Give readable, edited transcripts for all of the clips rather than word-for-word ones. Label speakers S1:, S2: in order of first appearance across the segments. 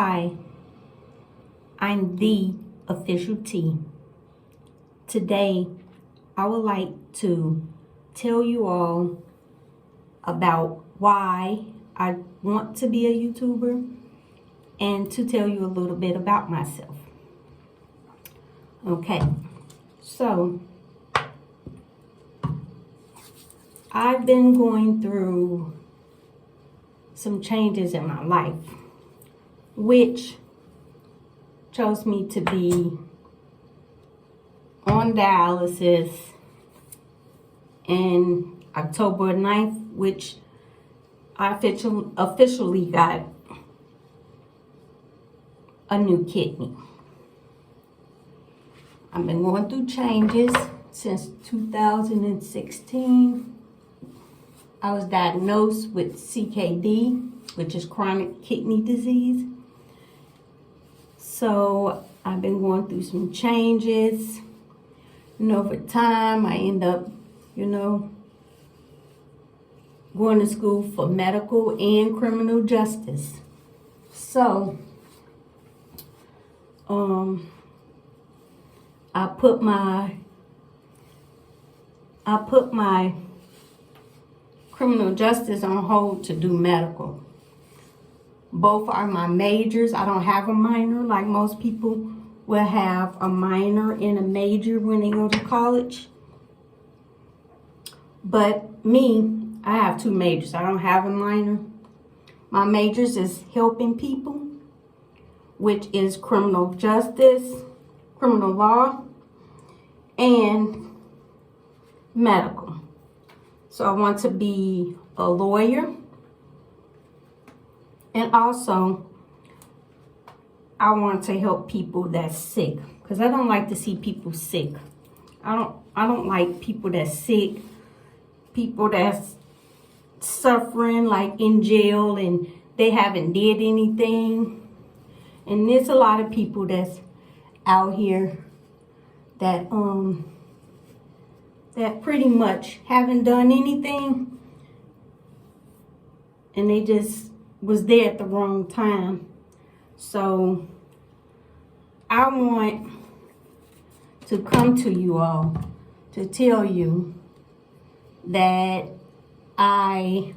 S1: Hi, I'm the official T. Today, I would like to tell you all about why I want to be a YouTuber and to tell you a little bit about myself. Okay, so I've been going through some changes in my life, which chose me to be on dialysis in October 9th, which I officially got a new kidney. I've been going through changes since 2016. I was diagnosed with CKD, which is chronic kidney disease. So I've been going through some changes, and over time I end up, going to school for medical and criminal justice. So, I put my criminal justice on hold to do medical. Both are my majors. I don't have a minor like most people will have a minor and a major when they go to college. But me, I have two majors. I don't have a minor. My majors is helping people, which is criminal justice, criminal law, and medical. So I want to be a lawyer. And also, I want to help people that's sick, because I don't like to see people sick. I don't like people that's sick, people that's suffering like in jail and they haven't did anything. And there's a lot of people that's out here that pretty much haven't done anything, and they just was there at the wrong time. So I want to come to you all to tell you that I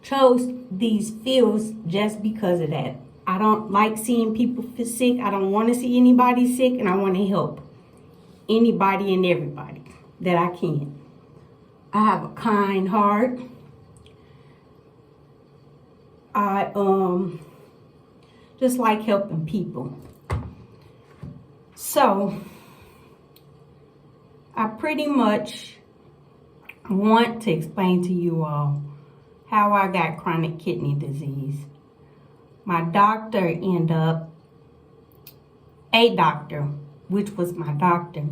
S1: chose these fields just because of that. I don't like seeing people sick. I don't want to see anybody sick, and I want to help anybody and everybody that I can. I have a kind heart. I just like helping people. So I pretty much want to explain to you all how I got chronic kidney disease. My doctor which was my doctor,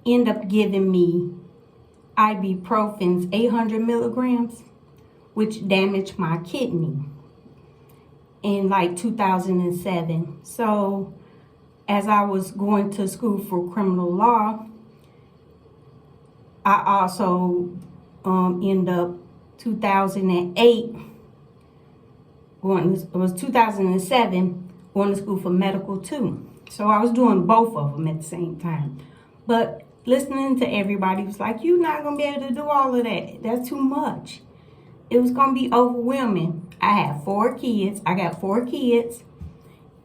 S1: ended up giving me ibuprofen's 800 milligrams, which damaged my kidney in like 2007. So as I was going to school for criminal law, I also ended up 2008 it was 2007 going to school for medical too. So I was doing both of them at the same time. But listening to everybody was like, you're not going to be able to do all of that. That's too much. It was going to be overwhelming. I had 4 kids. I got 4 kids.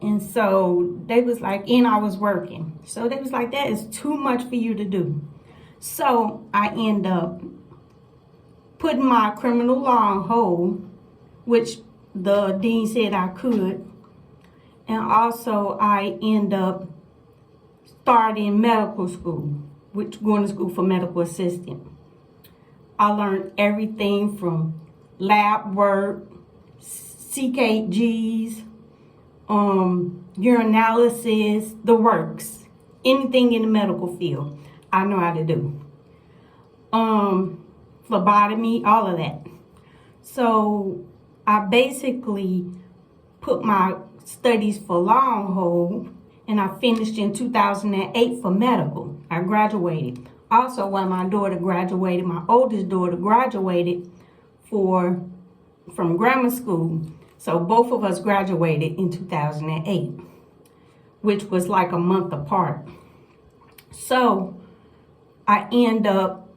S1: And so they was like, and I was working. So they was like, that is too much for you to do. So I end up putting my criminal law on hold, which the dean said I could. And also I end up starting medical school, which going to school for medical assistant. I learned everything from lab work, CKGs, urinalysis, the works, anything in the medical field, I know how to do. Phlebotomy, all of that. So I basically put my studies for law on hold, and I finished in 2008 for medical. I graduated. Also, when my daughter graduated, my oldest daughter graduated from grammar school, So both of us graduated in 2008, which was like a month apart. So I end up,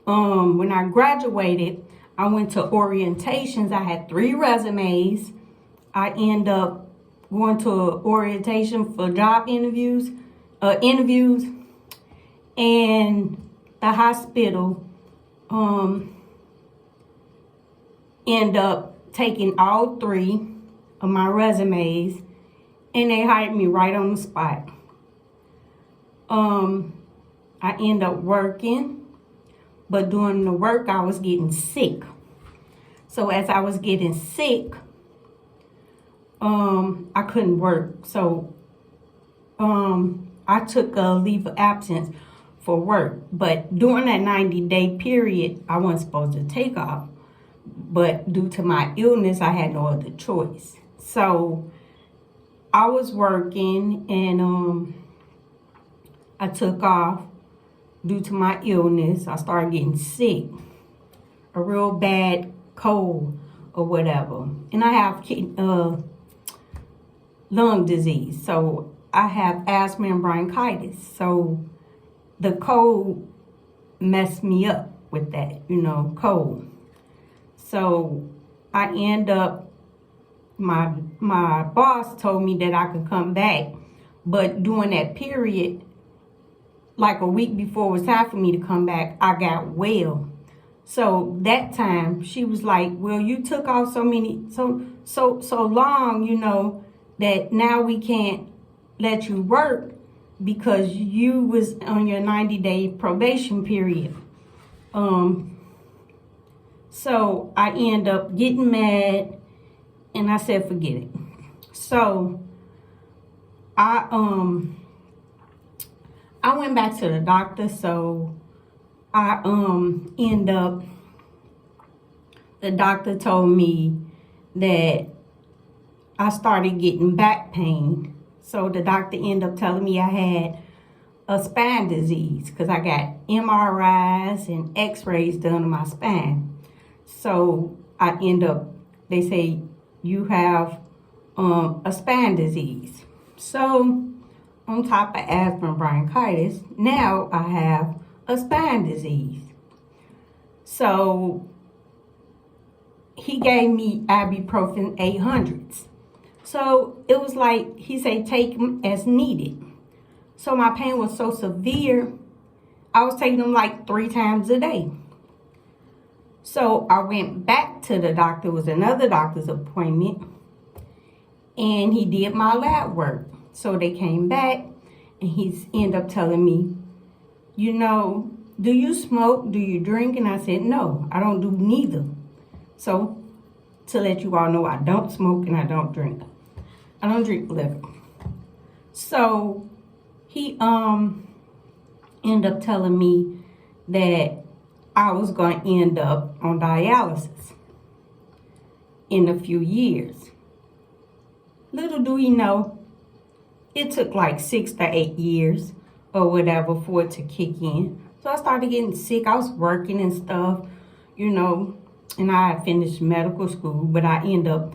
S1: when I graduated, I went to orientations. I had 3 resumes. I end up going to orientation for job interviews, and the hospital end up taking all 3 of my resumes, and they hired me right on the spot. I end up working, but during the work I was getting sick. So as I was getting sick, I couldn't work. So I took a leave of absence for work. But during that 90-day period, I wasn't supposed to take off. But due to my illness, I had no other choice. So I was working, and I took off due to my illness. I started getting sick, a real bad cold or whatever. And I have lung disease. So I have asthma and bronchitis. So the cold messed me up with that, cold. So I end up, my boss told me that I could come back. But during that period, like a week before it was time for me to come back, I got well. So that time she was like, well, you took off so long, that now we can't let you work because you was on your 90-day probation period. So I end up getting mad, and I said, forget it. So I went back to the doctor. So I end up, the doctor told me that I started getting back pain. So the doctor ended up telling me I had a spine disease because I got MRIs and x-rays done on my spine. So I end up, they say, you have a spine disease. So on top of asthma and bronchitis, now I have a spine disease. So he gave me ibuprofen 800s. So it was like, he said, take them as needed. So my pain was so severe, I was taking them like 3 times a day. So I went back to the doctor. It was another doctor's appointment, and he did my lab work. So they came back, and he ended up telling me, do you smoke? Do you drink? And I said, no, I don't do neither. So to let you all know, I don't smoke and I don't drink. I don't drink liquor. So he ended up telling me that I was going to end up on dialysis in a few years. Little do he know, it took like 6 to 8 years or whatever for it to kick in. So I started getting sick. I was working and stuff, and I had finished medical school, but I ended up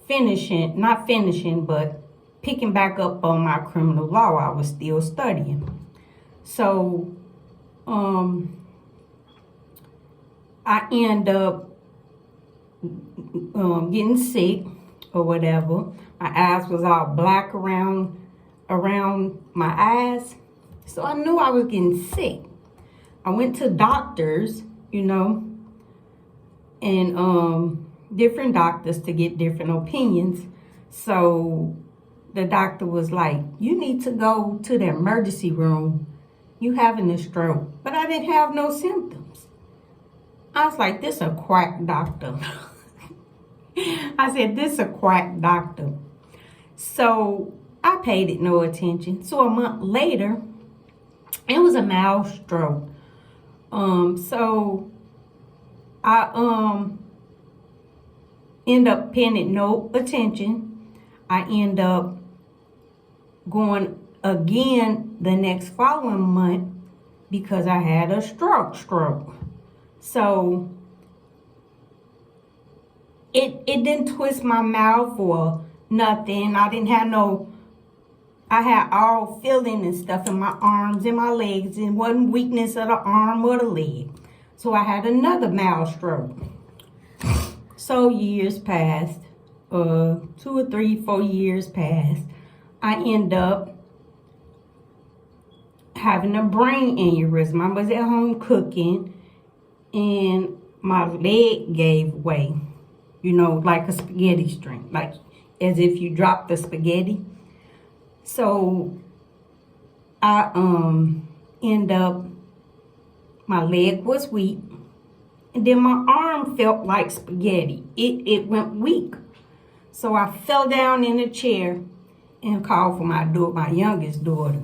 S1: not finishing, but picking back up on my criminal law. I was still studying. So, I end up getting sick or whatever. My eyes was all black around my eyes. So I knew I was getting sick. I went to doctors, and different doctors to get different opinions. So the doctor was like, you need to go to the emergency room. You having a stroke. But I didn't have no symptoms. I was like, this a quack doctor. I said, this a quack doctor. So I paid it no attention. So a month later, it was a mild stroke. So I end up paying it no attention. I end up going again the next following month because I had a stroke. So it didn't twist my mouth or nothing. I had all feeling and stuff in my arms and my legs, and wasn't weakness of the arm or the leg. So I had another mild stroke. So years passed, 2 or 3, 4 years passed. I end up having a brain aneurysm. I was at home cooking, and my leg gave way, like a spaghetti string, like as if you dropped the spaghetti. So I end up, my leg was weak, and then my arm felt like spaghetti. It went weak. So I fell down in a chair and called for my youngest daughter.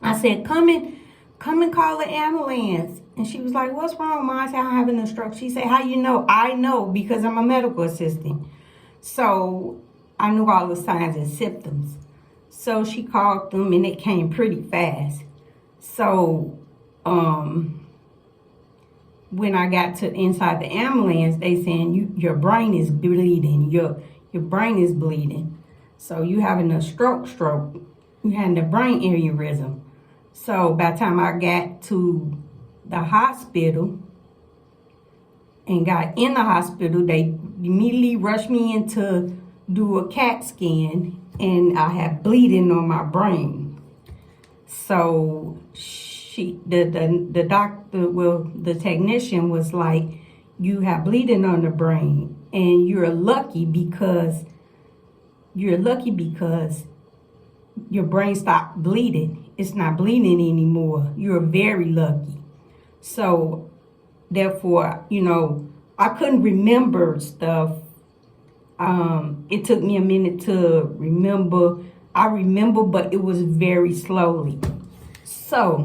S1: I said, come and call the ambulance. And she was like, what's wrong, Mom? I said, I'm having a stroke. She said, how you know? I know because I'm a medical assistant. So I knew all the signs and symptoms. So she called them, and it came pretty fast. So when I got to inside the ambulance, they saying, your brain is bleeding. Your brain is bleeding. So you having a stroke. You having a brain aneurysm. So by the time I got to the hospital and got in the hospital, they immediately rushed me in to do a CAT scan, and I had bleeding on my brain. So the doctor, the technician was like, you have bleeding on the brain, and you're lucky because your brain stopped bleeding. It's not bleeding anymore. You're very lucky. So therefore, I couldn't remember stuff. It took me a minute to remember. I remember, but it was very slowly. So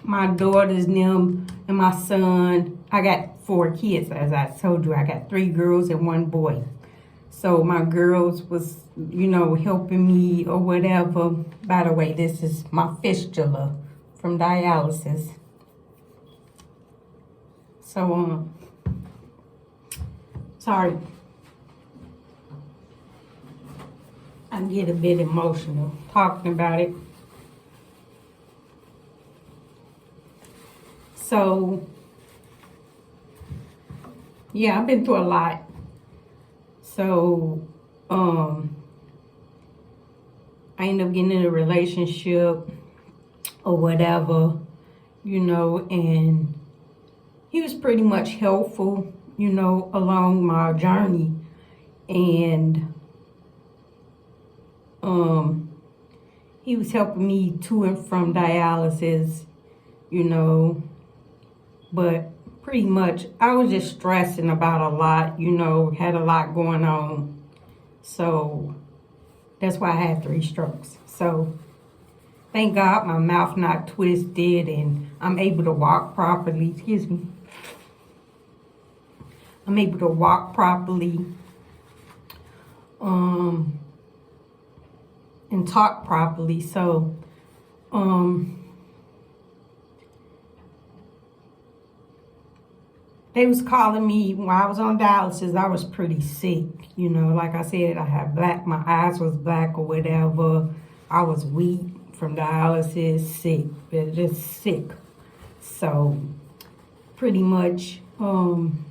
S1: my daughters, them, and my son, I got 4 kids, as I told you. I got 3 girls and 1 boy. So my girls was, helping me or whatever. By the way, this is my fistula from dialysis. So, sorry. I get a bit emotional talking about it. So, yeah, I've been through a lot. So, I ended up getting in a relationship or whatever, and he was pretty much helpful, along my journey. And he was helping me to and from dialysis, but pretty much I was just stressing about a lot, had a lot going on. So that's why I had 3 strokes. So thank God my mouth not twisted and I'm able to walk properly. Excuse me. I'm able to walk properly and talk properly. So they was calling me when I was on dialysis. I was pretty sick, like I said, I had my eyes was black or whatever. I was weak from dialysis, sick, just sick. So pretty much, and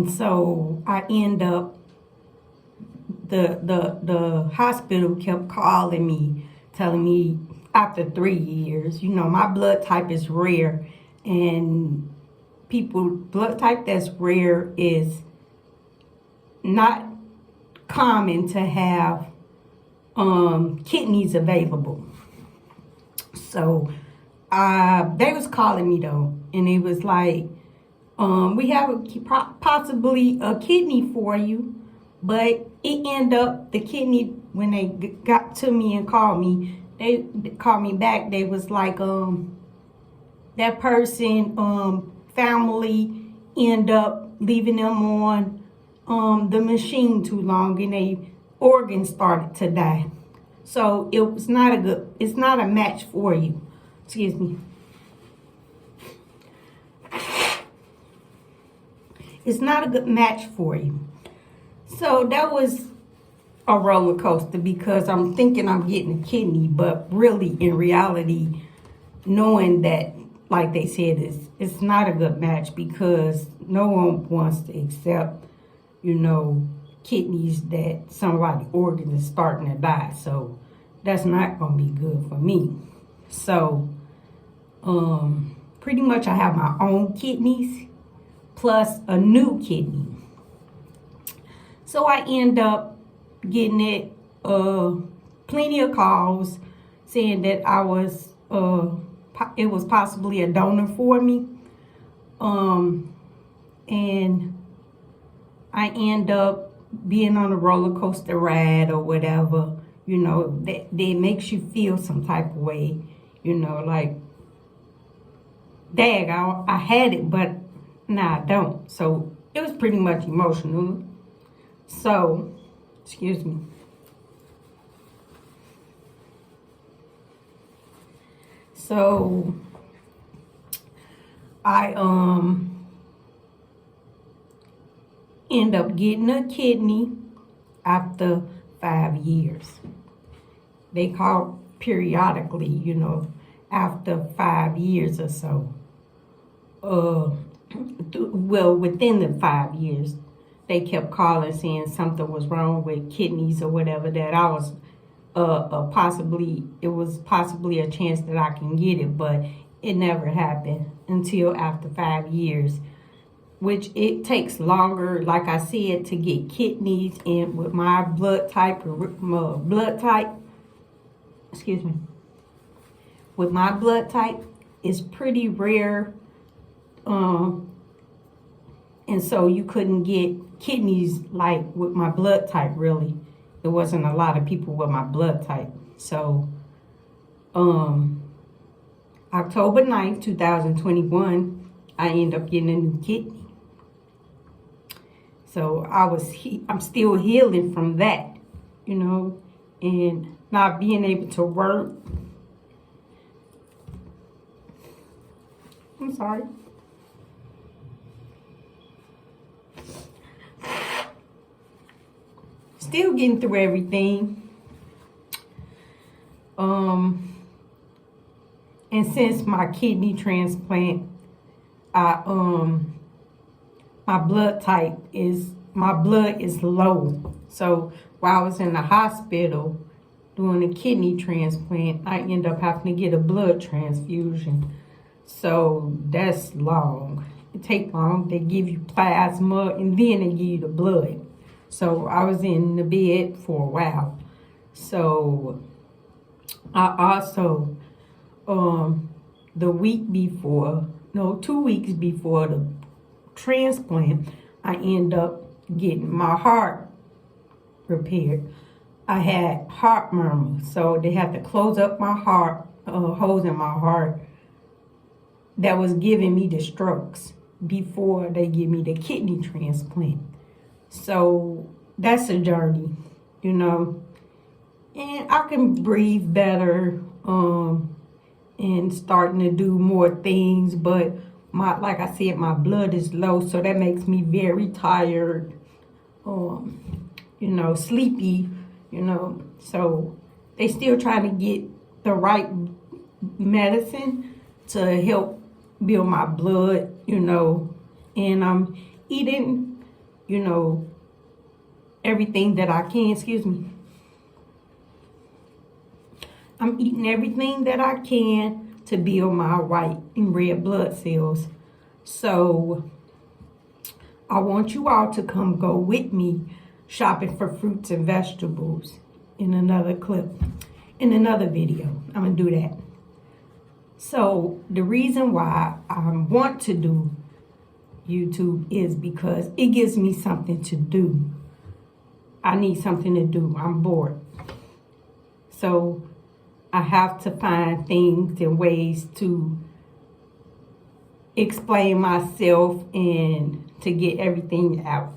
S1: so I end up, the hospital kept calling me, telling me after 3 years, my blood type is rare. And blood type that's rare is not common to have kidneys available. So they was calling me though, and it was like, we have possibly a kidney for you, but it ended up the kidney, when they got to me and called me, they called me back. They was like, that person, family, end up leaving them on the machine too long, and their organs started to die. So it's not a match for you. Excuse me. it's not a good match for you. So that was a roller coaster because I'm thinking I'm getting a kidney, but really in reality, knowing that, like they said, it's not a good match because no one wants to accept, kidneys that somebody's organ is starting to die. So that's not going to be good for me. So pretty much I have my own kidneys plus a new kidney. So I end up getting it, plenty of calls saying that it was possibly a donor for me. And I end up being on a roller coaster ride or whatever, that makes you feel some type of way, like, dang, I had it, but nah, I don't. So it was pretty much emotional. So, excuse me. So I end up getting a kidney after 5 years. They call periodically, after 5 years or so. Well, within the 5 years, they kept calling saying something was wrong with kidneys or whatever, that I was it was possibly a chance that I can get it, but it never happened until after 5 years, which it takes longer, like I said, to get kidneys. And with my blood type, with my blood type, it's pretty rare. And so you couldn't get kidneys like with my blood type, really. There wasn't a lot of people with my blood type. So, October 9th, 2021, I ended up getting a new kidney. So I'm still healing from that, and not being able to work. I'm sorry. Still getting through everything. And since my kidney transplant, my blood is low. So while I was in the hospital doing a kidney transplant, I end up having to get a blood transfusion. So that's long. It takes long. They give you plasma and then they give you the blood. So I was in the bed for a while. So I also, 2 weeks before the transplant, I end up getting my heart repaired. I had heart murmur, so they had to close up my heart, holes in my heart that was giving me the strokes before they give me the kidney transplant. So that's a journey, and I can breathe better, and starting to do more things, but like I said, my blood is low, so that makes me very tired, sleepy, so they still trying to get the right medicine to help build my blood, and I'm eating, everything that I can, I'm eating everything that I can to build my white and red blood cells. So I want you all to come go with me shopping for fruits and vegetables in another video. I'm going to do that. So the reason why I want to do YouTube is because it gives me something to do. I need something to do. I'm bored. So I have to find things and ways to explain myself and to get everything out.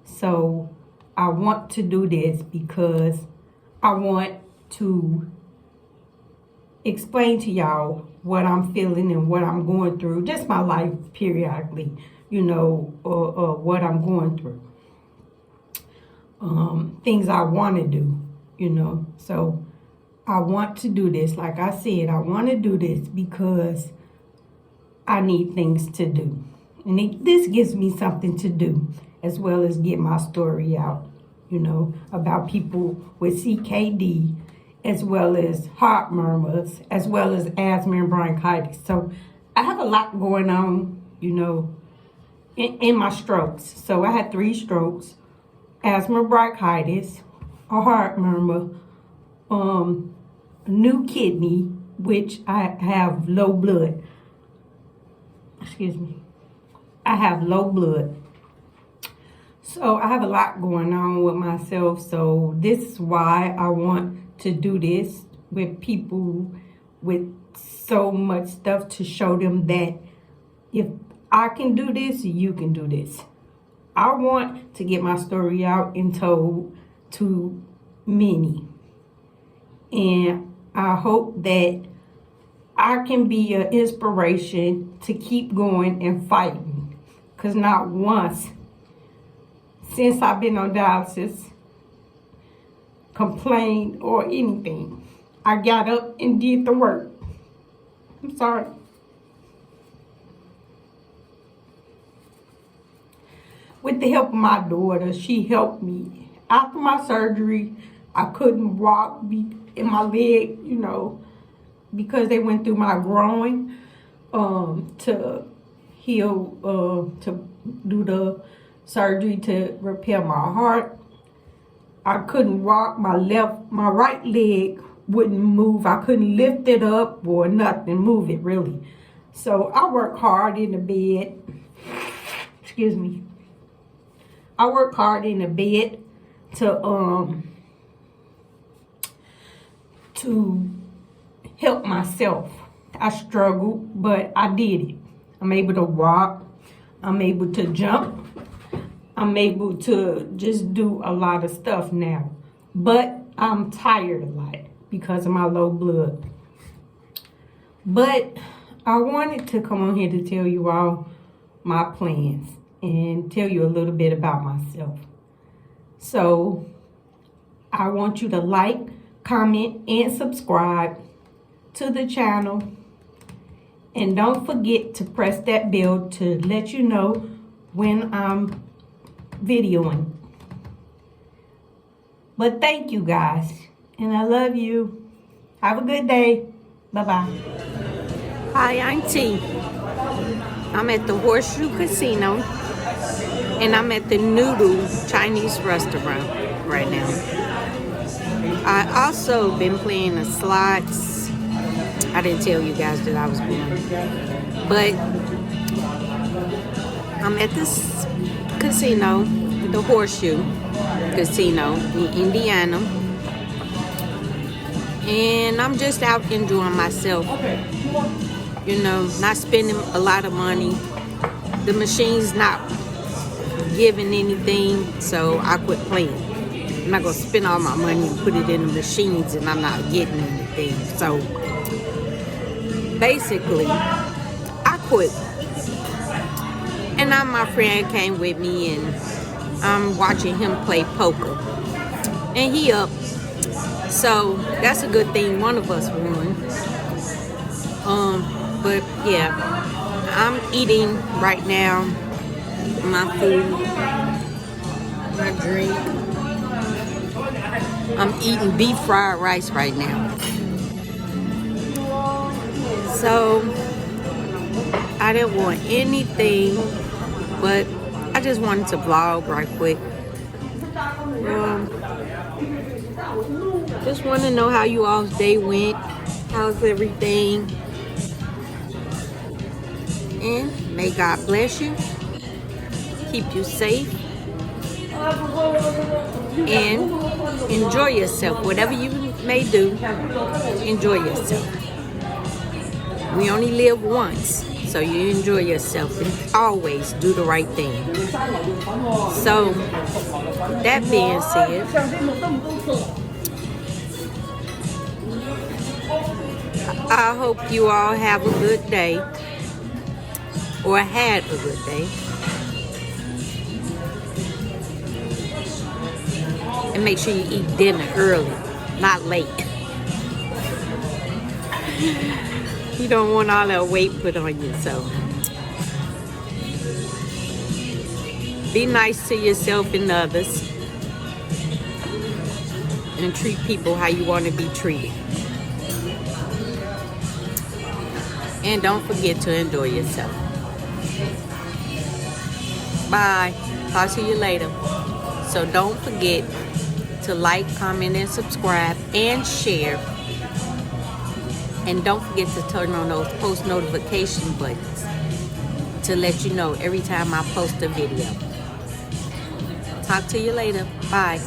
S1: So I want to do this because I want to explain to y'all what I'm feeling and what I'm going through, just my life periodically. you know, what I'm going through. Things I want to do, you know. So I want to do this. Like I said, I want to do this because I need things to do. And this gives me something to do, as well as get my story out, you know, about people with CKD, as well as heart murmurs, as well as asthma and bronchitis. So I have a lot going on, you know, in my strokes. So I had 3 strokes, asthma, bronchitis, a heart murmur, new kidney, which I have low blood. Excuse me. I have low blood. So I have a lot going on with myself. So this is why I want to do this with people with so much stuff, to show them that if I can do this, you can do this. I want to get my story out and told to many. And I hope that I can be an inspiration to keep going and fighting. Because not once since I've been on dialysis complained or anything. I got up and did the work. I'm sorry. With the help of my daughter, she helped me. After my surgery, I couldn't walk in my leg, you know, because they went through my groin to heal, to do the surgery to repair my heart. I couldn't walk. My right leg wouldn't move. I couldn't lift it up or nothing, move it really. So I work hard in the bed. Excuse me. I work hard in the bed to help myself. I struggled, but I did it. I'm able to walk. I'm able to jump. I'm able to just do a lot of stuff now. But I'm tired a lot because of my low blood. But I wanted to come on here to tell you all my plans and tell you a little bit about myself. So I want you to like, comment, and subscribe to the channel. And don't forget to press that bell to let you know when I'm videoing. But thank you guys, and I love you. Have a good day. Bye-bye. Hi, I'm T. I'm at the Horseshoe Casino, and I'm at the Noodle Chinese restaurant right now. I also been playing the slots. I didn't tell you guys that I was playing, but I'm at this casino, the Horseshoe Casino in Indiana, and I'm just out enjoying myself, you know, not spending a lot of money. The machine's not giving anything, so I quit playing. I'm not gonna spend all my money and put it in the machines and I'm not getting anything. So basically I quit. And now my friend came with me and I'm watching him play poker. And he up. So that's a good thing. One of us won. But yeah, I'm eating right now my food, my drink. I'm eating beef fried rice right now. So I didn't want anything, but I just wanted to vlog right quick. Just want to know how you all's day went. How's everything? And may God bless you, keep you safe, and enjoy yourself. Whatever you may do, enjoy yourself. We only live once, so you enjoy yourself and always do the right thing. So, that being said, I hope you all have a good day
S2: or had a good day. And make sure you eat dinner early, not late. You don't want all that weight put on you, so be nice to yourself and others, and treat people how you want to be treated. And don't forget to enjoy yourself. Bye. Talk to you later. So don't forget to like, comment, and subscribe, and share. And don't forget to turn on those post notification buttons to let you know every time I post a video. Talk to you later. Bye.